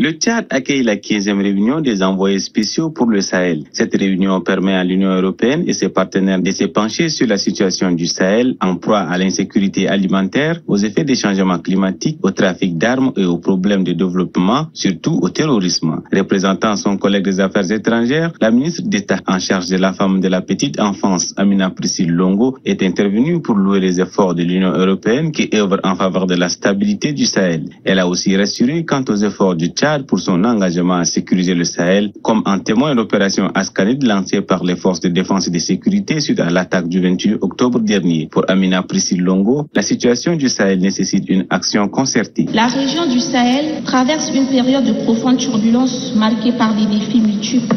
Le Tchad accueille la 15e réunion des envoyés spéciaux pour le Sahel. Cette réunion permet à l'Union européenne et ses partenaires de se pencher sur la situation du Sahel en proie à l'insécurité alimentaire, aux effets des changements climatiques, au trafic d'armes et aux problèmes de développement, surtout au terrorisme. Représentant son collègue des Affaires étrangères, la ministre d'État en charge de la femme et de la petite enfance, Amina Priscille Longo, est intervenue pour louer les efforts de l'Union européenne qui œuvre en faveur de la stabilité du Sahel. Elle a aussi rassuré quant aux efforts du Tchad pour son engagement à sécuriser le Sahel, comme en témoigne l'opération Ascanid lancée par les forces de défense et de sécurité suite à l'attaque du 28 octobre dernier. Pour Amina Priscille Longo, la situation du Sahel nécessite une action concertée. La région du Sahel traverse une période de profonde turbulence marquée par des défis multiples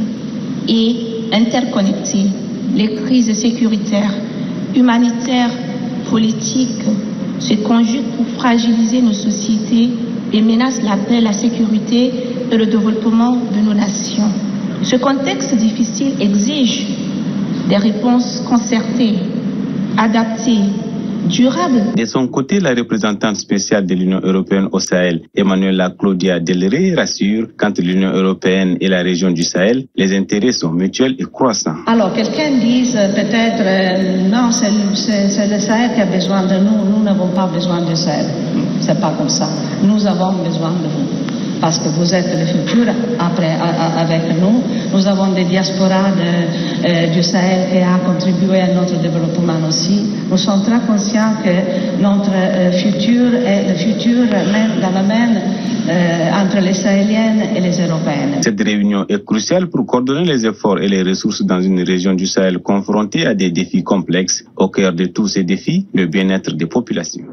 et interconnectés. Les crises sécuritaires, humanitaires, politiques se conjuguent pour fragiliser nos sociétés et menacent la paix, la sécurité et le développement de nos nations. Ce contexte difficile exige des réponses concertées, adaptées, durables. De son côté, la représentante spéciale de l'Union européenne au Sahel, Emmanuela Claudia Del Rey, rassure qu'entre l'Union européenne et la région du Sahel, les intérêts sont mutuels et croissants. Alors, quelqu'un dise peut-être non, c'est le Sahel qui a besoin de nous n'avons pas besoin du Sahel. C'est pas comme ça. Nous avons besoin de vous. Parce que vous êtes le futur avec nous. Nous avons des diasporas du Sahel qui a contribué à notre développement aussi. Nous sommes très conscients que notre futur est le futur dans le même entre les Sahéliennes et les Européennes. Cette réunion est cruciale pour coordonner les efforts et les ressources dans une région du Sahel confrontée à des défis complexes. Au cœur de tous ces défis, le bien-être des populations.